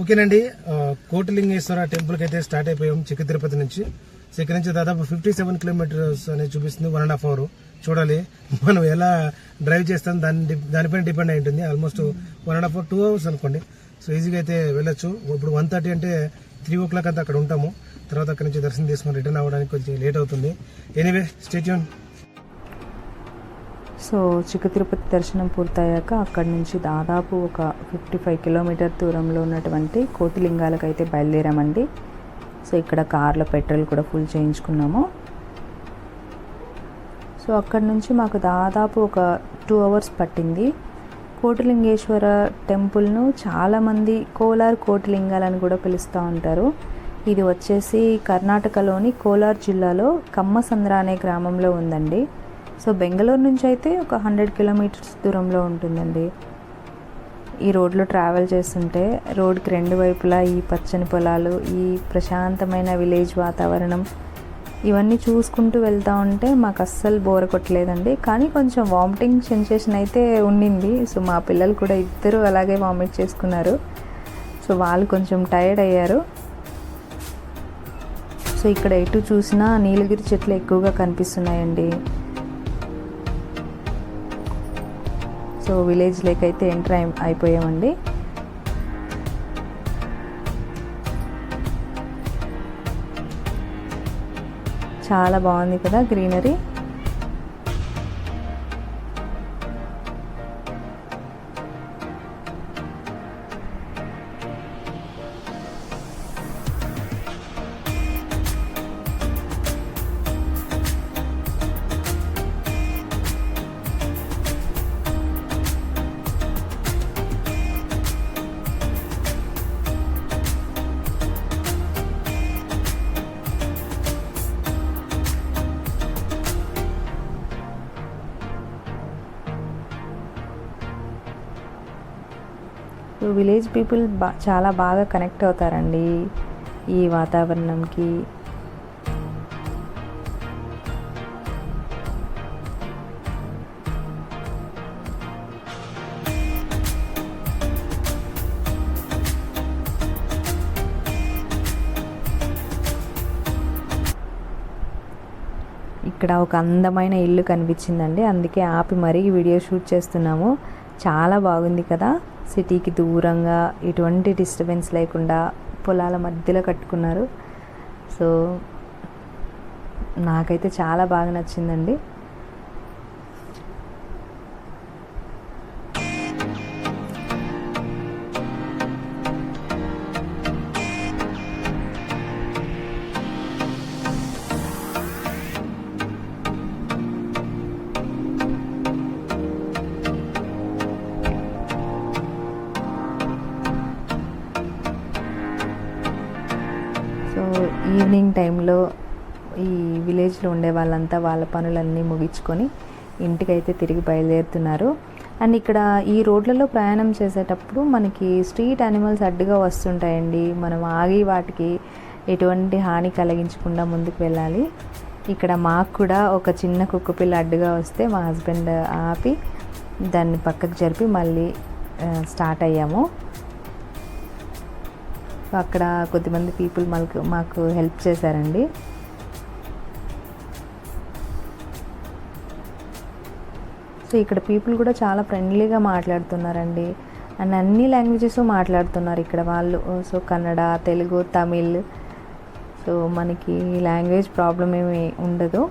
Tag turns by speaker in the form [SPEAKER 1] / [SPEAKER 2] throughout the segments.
[SPEAKER 1] ఓకేనండి, కోటిలింగేశ్వర టెంపుల్కి అయితే స్టార్ట్ అయిపోయాం చిక్క తిరుపతి నుంచి. సో ఇక్కడ నుంచి దాదాపు 57 కిలోమీటర్స్ అనేది చూపిస్తుంది, 1.5 hour. చూడాలి మనం ఎలా డ్రైవ్ చేస్తాం దానిపైన డిపెండ్ అయి ఉంటుంది. ఆల్మోస్ట్ 1.5 hour 2 hours అనుకోండి. సో ఈజీగా అయితే వెళ్ళొచ్చు. ఇప్పుడు 1:30 అంటే 3 o'clock అంతా అక్కడ ఉంటాము. తర్వాత అక్కడ నుంచి దర్శనం తీసుకొని రిటర్న్ అవ్వడానికి కొంచెం లేట్ అవుతుంది. Anyway stay tune.
[SPEAKER 2] సో చిక్క తిరుపతి దర్శనం పూర్తయ్యాక అక్కడి నుంచి దాదాపు ఒక 55 కిలోమీటర్ దూరంలో ఉన్నటువంటి కోటిలింగాలకు అయితే బయలుదేరామండి. సో ఇక్కడ కార్లో పెట్రోల్ కూడా ఫుల్ చేయించుకున్నాము. సో అక్కడి నుంచి మాకు దాదాపు ఒక 2 hours పట్టింది. కోటిలింగేశ్వర టెంపుల్ను చాలామంది కోలార్ కోటిలింగాలని కూడా పిలుస్తూ ఉంటారు. ఇది వచ్చేసి కర్ణాటకలోని కోలార్ జిల్లాలో కమ్మసంద్ర అనే గ్రామంలో ఉందండి. సో బెంగళూరు నుంచి అయితే ఒక 100 కిలోమీటర్స్ దూరంలో ఉంటుందండి. ఈ రోడ్లో ట్రావెల్ చేస్తుంటే రోడ్కి 2 వైపులా ఈ పచ్చని పొలాలు, ఈ ప్రశాంతమైన విలేజ్ వాతావరణం ఇవన్నీ చూసుకుంటూ వెళ్తూ ఉంటే మాకు అస్సలు బోర్ కొట్టలేదండి. కానీ కొంచెం వామిటింగ్ సెన్సేషన్ అయితే ఉండింది. సో మా పిల్లలు కూడా ఇద్దరు అలాగే వామిట్ చేసుకున్నారు. సో వాళ్ళు కొంచెం టైర్డ్ అయ్యారు. సో ఇక్కడ ఎటు చూసినా నీలగిరి చెట్లు ఎక్కువగా కనిపిస్తున్నాయండి. సో విలేజ్ లేక్ అయితే ఎంటర్ అయిపోయామండి. చాలా బాగుంది కదా గ్రీనరీ. విలేజ్ పీపుల్ చాలా బాగా కనెక్ట్ అవుతారండి ఈ వాతావరణంకి. ఇక్కడ ఒక అందమైన ఇల్లు కనిపించిందండి, అందుకే ఆపి మరీ వీడియో షూట్ చేస్తున్నాము. చాలా బాగుంది కదా, సిటీకి దూరంగా ఎటువంటి డిస్టర్బెన్స్ లేకుండా పొలాల మధ్యలో కట్టుకున్నారు. సో నాకైతే చాలా బాగా నచ్చిందండి. సో ఈవినింగ్ టైంలో ఈ విలేజ్లో ఉండే వాళ్ళంతా వాళ్ళ పనులన్నీ ముగించుకొని ఇంటికైతే తిరిగి బయలుదేరుతున్నారు. అండ్ ఇక్కడ ఈ రోడ్లలో ప్రయాణం చేసేటప్పుడు మనకి స్ట్రీట్ యానిమల్స్ అడ్డుగా వస్తుంటాయండి. మనం ఆగి వాటికి ఎటువంటి హాని కలిగించకుండా ముందుకు వెళ్ళాలి. ఇక్కడ మాకు కూడా ఒక చిన్న కుక్కపిల్ల అడ్డుగా వస్తే మా హస్బెండ్ ఆపి దాన్ని పక్కకు జరిపి మళ్ళీ స్టార్ట్ అయ్యాము. అక్కడ కొద్దిమంది పీపుల్ మాకు హెల్ప్ చేశారండి. సో ఇక్కడ పీపుల్ కూడా చాలా ఫ్రెండ్లీగా మాట్లాడుతున్నారండి. అండ్ అన్ని లాంగ్వేజెస్ మాట్లాడుతున్నారు ఇక్కడ వాళ్ళు. సో కన్నడ, తెలుగు, తమిళ్. సో మనకి లాంగ్వేజ్ ప్రాబ్లం ఏమి ఉండదు.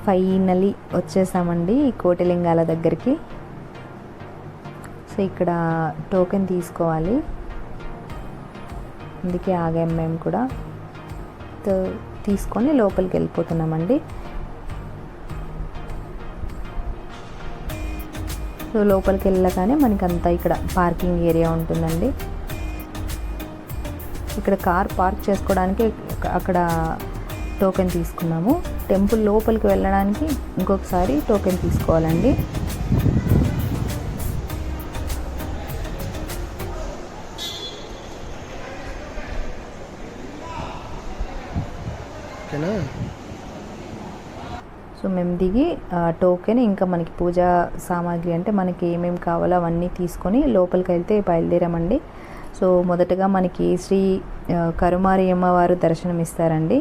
[SPEAKER 2] ఫైనలీ వచ్చేసామండి ఈ కోటిలింగాల దగ్గరికి. సో ఇక్కడ టోకెన్ తీసుకోవాలి, అందుకే ఆగాం మేము కూడా. తీసుకొని లోపలికి వెళ్ళిపోతున్నామండి. సో లోపలికి వెళ్ళగానే మనకంతా ఇక్కడ పార్కింగ్ ఏరియా ఉంటుందండి. ఇక్కడ కార్ పార్క్ చేసుకోవడానికి అక్కడ టోకెన్ తీసుకున్నాము. టెంపుల్ లోపలికి వెళ్ళడానికి ఇంకొకసారి టోకెన్ తీసుకోవాలండి.
[SPEAKER 1] ఓకేనా?
[SPEAKER 2] సో మేము దిగి టోకెన్ ఇంకా మనకి పూజా సామాగ్రి అంటే మనకి ఏమేమి కావాలో అవన్నీ తీసుకొని లోపలికి వెళ్తే బయలుదేరామండి. సో మొదటగా మనకి శ్రీ కరుమారి అమ్మవారు దర్శనం ఇస్తారండి.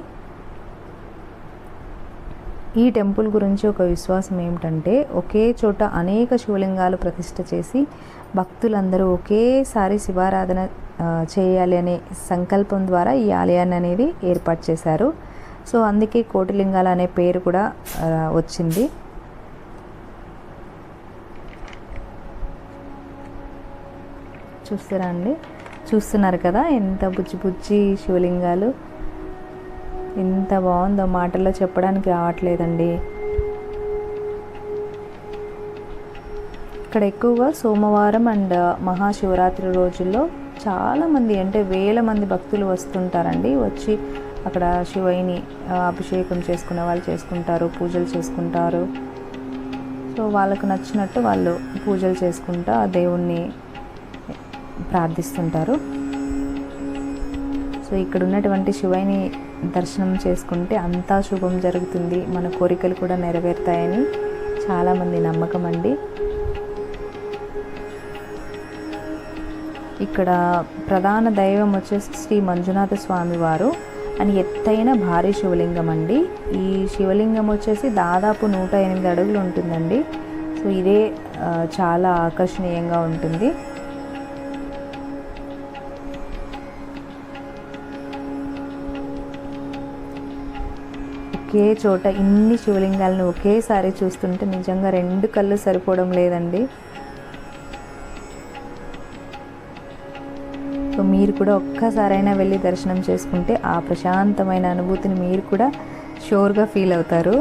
[SPEAKER 2] ఈ టెంపుల్ గురించి ఒక విశ్వాసం ఏమిటంటే ఒకే చోట అనేక శివలింగాలు ప్రతిష్ఠ చేసి భక్తులందరూ ఒకేసారి శివారాధన చేయాలి అనే సంకల్పం ద్వారా ఈ ఆలయాన్ని అనేది ఏర్పాటు చేశారు. సో అందుకే కోటిలింగాలు అనే పేరు కూడా వచ్చింది. చూస్తున్నారు కదా ఎంత బుజ్జి బుజ్జి శివలింగాలు, ఎంత బాగుందో మాటల్లో చెప్పడానికి రావట్లేదండి. ఇక్కడ ఎక్కువగా సోమవారం అండ్ మహాశివరాత్రి రోజుల్లో చాలామంది అంటే వేల మంది భక్తులు వస్తుంటారండి. వచ్చి అక్కడ శివయ్యని అభిషేకం చేసుకునే వాళ్ళు చేసుకుంటారు, పూజలు చేసుకుంటారు. సో వాళ్ళకు నచ్చినట్టు వాళ్ళు పూజలు చేసుకుంటా ఆ దేవుణ్ణి ప్రార్థిస్తుంటారు. సో ఇక్కడ ఉన్నటువంటి శివయ్యని దర్శనం చేసుకుంటే అంతా శుభం జరుగుతుంది, మన కోరికలు కూడా నెరవేరుతాయని చాలామంది నమ్మకం అండి. ఇక్కడ ప్రధాన దైవం వచ్చేసి శ్రీ మంజునాథ స్వామి వారు అని ఎత్తైన భారీ శివలింగం అండి. ఈ శివలింగం వచ్చేసి దాదాపు 108 అడుగులు ఉంటుందండి. సో ఇదే చాలా ఆకర్షణీయంగా ఉంటుంది. ఒకే చోట ఇన్ని శివలింగాలను ఒకేసారి చూస్తుంటే నిజంగా 2 కళ్ళు సరిపోవడం లేదండి. సో మీరు కూడా ఒక్కసారైనా వెళ్ళి దర్శనం చేసుకుంటే ఆ ప్రశాంతమైన అనుభూతిని మీరు కూడా షూర్గా ఫీల్ అవుతారు.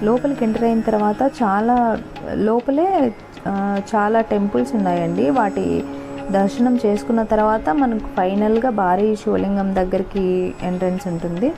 [SPEAKER 2] లోపలికి ఎంటర్ అయిన తర్వాత లోపలే చాలా టెంపుల్స్ ఉన్నాయండి. వాటి దర్శనం చేసుకున్న తర్వాత మనకు ఫైనల్గా భారీ శివలింగం దగ్గరికి ఎంట్రన్స్ ఉంటుంది.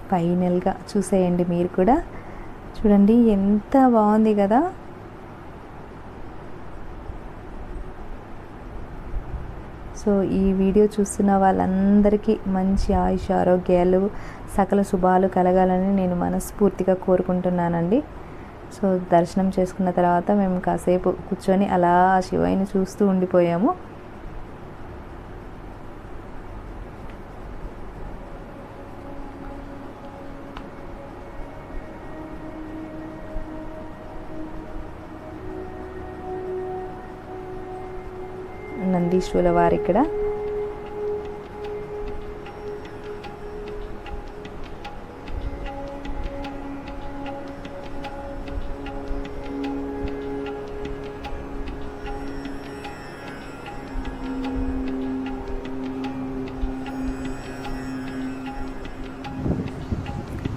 [SPEAKER 2] ఫైనల్గా చూసేయండి మీరు కూడా. చూడండి ఎంత బాగుంది కదా. సో ఈ వీడియో చూస్తున్న వాళ్ళందరికీ మంచి ఆయుష్ ఆరోగ్యాలు సకల శుభాలు కలగాలని నేను మనస్ఫూర్తిగా కోరుకుంటున్నానండి. సో దర్శనం చేసుకున్న తర్వాత మేము కాసేపు కూర్చొని అలా శివయ్యని చూస్తూ ఉండిపోయాము. నందీశ్వరుల వారు ఇక్కడ.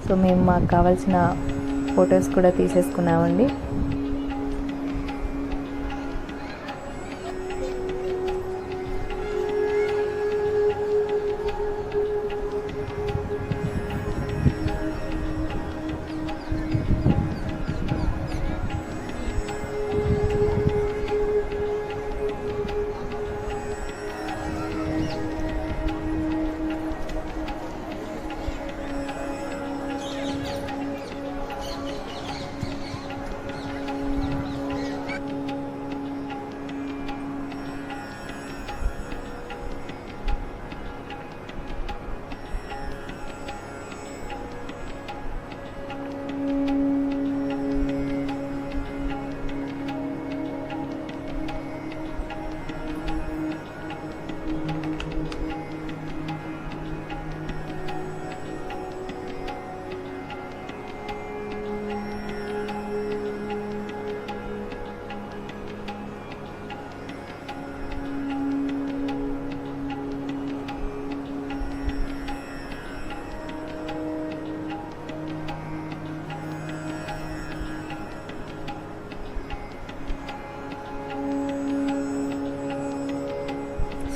[SPEAKER 2] సో మేము మాకు కావాల్సిన ఫొటోస్ కూడా తీసేసుకున్నామండి.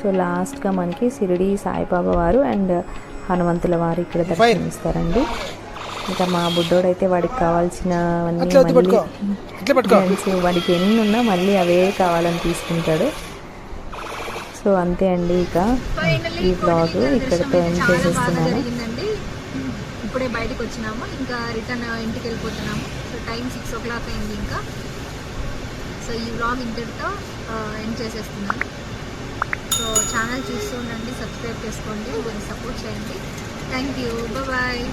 [SPEAKER 2] సో లాస్ట్గా మనకి షిరిడి సాయిబాబా వారు అండ్ హనుమంతుల వారు ఇక్కడ దర్శనమిస్తారండి. ఇంకా మా బుడ్డోడైతే వాడికి కావాల్సినవన్నీ మళ్ళీ ఫ్రెండ్స్ వాడికి ఎన్ని ఉన్నా మళ్ళీ అవే కావాలని తీసుకుంటాడు. సో అంతే అండి, ఇక ఈ బ్లాగ్ ఇక్కడితో ఎండ్ చేసేస్తున్నాను.
[SPEAKER 3] ఇప్పుడే బయటకు వచ్చినాము, ఇంకా రిటర్న్ ఇంటికి వెళ్ళిపోతున్నాము. సో టైం 6 o'clock అయింది ఇంకా. సో ఈ వ్లాగ్ ఇంతటితో ఎండ్ చేసేస్తున్నాను. సో ఛానల్ చూస్తూ ఉండండి, సబ్స్క్రైబ్ చేసుకోండి, సపోర్ట్ చేయండి. Thank you, bye.